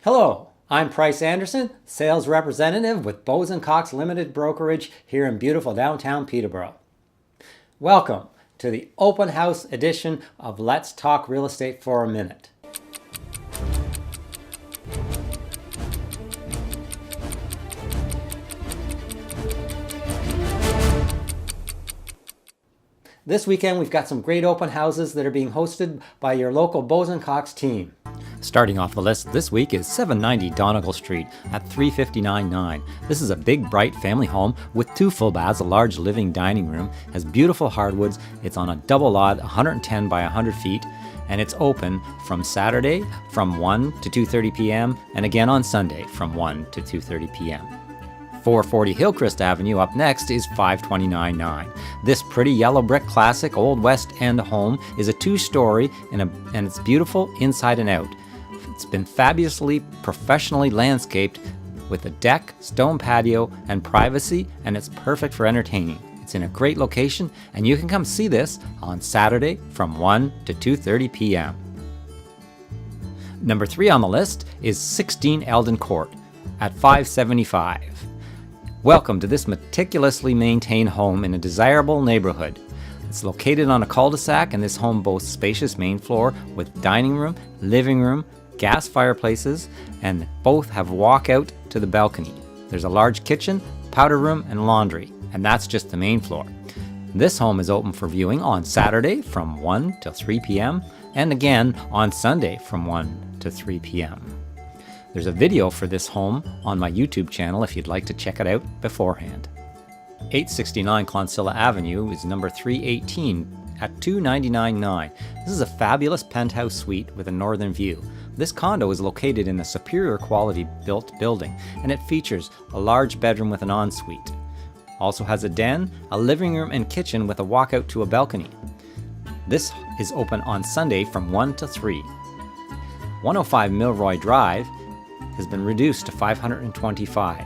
Hello, I'm Price Anderson, sales representative with Bose & Cox Limited Brokerage here in beautiful downtown Peterborough. Welcome to the open house edition of Let's Talk Real Estate for a Minute. This weekend we've got some great open houses that are being hosted by your local Bose & Cox team. Starting off the list this week is 790 Donegal Street at 359.9. This is a big, bright family home with 2 full baths, a large living dining room, has beautiful hardwoods. It's on a double lot, 110 by 100 feet, and it's open from Saturday from 1 to 2:30 p.m. and again on Sunday from 1 to 2:30 p.m. 440 Hillcrest Avenue up next is 529.9. This pretty yellow brick classic Old West End home is a 2-story and it's beautiful inside and out. It's been fabulously professionally landscaped with a deck, stone patio, and privacy, and it's perfect for entertaining. It's in a great location, and you can come see this on Saturday from 1 to 2:30 p.m. Number 3 on the list is 16 Eldon Court at 575. Welcome to this meticulously maintained home in a desirable neighborhood. It's located on a cul-de-sac, and this home boasts spacious main floor with dining room, living room, gas fireplaces, and both have walkout to the balcony. There's a large kitchen, powder room, and laundry, and that's just the main floor. This home is open for viewing on Saturday from 1 till 3 p.m. and again on Sunday from 1 to 3 p.m. There's a video for this home on my YouTube channel if you'd like to check it out beforehand. 869 Clonsilla Avenue is number 318 at 299.9. This is a fabulous penthouse suite with a northern view. This condo is located in a superior quality built building, and it features a large bedroom with an ensuite. Also has a den, a living room and kitchen with a walkout to a balcony. This is open on Sunday from 1 to 3. 105 Milroy Drive has been reduced to 525.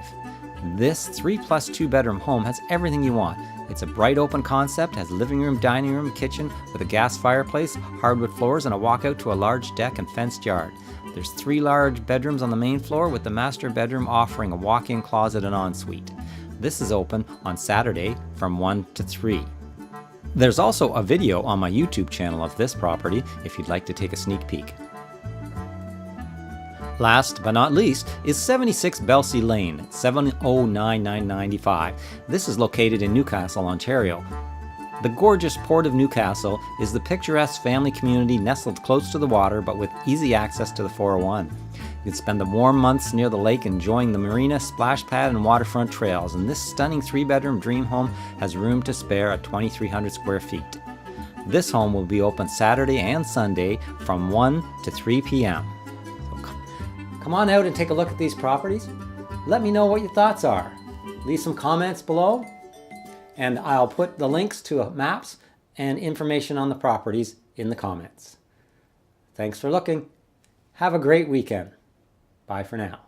This 3+2 bedroom home has everything you want. It's a bright open concept, has living room, dining room, kitchen with a gas fireplace, hardwood floors, and a walkout to a large deck and fenced yard. There's 3 large bedrooms on the main floor with the master bedroom offering a walk-in closet and ensuite. This is open on Saturday from 1 to 3. There's also a video on my YouTube channel of this property if you'd like to take a sneak peek. Last but not least is 76 Belsey Lane at 709,995. This is located in Newcastle, Ontario. The gorgeous Port of Newcastle is the picturesque family community nestled close to the water but with easy access to the 401. You can spend the warm months near the lake enjoying the marina, splash pad, and waterfront trails, and this stunning 3-bedroom dream home has room to spare at 2,300 square feet. This home will be open Saturday and Sunday from 1 to 3 p.m. Come on out and take a look at these properties. Let me know what your thoughts are. Leave some comments below, and I'll put the links to maps and information on the properties in the comments. Thanks for looking. Have a great weekend. Bye for now.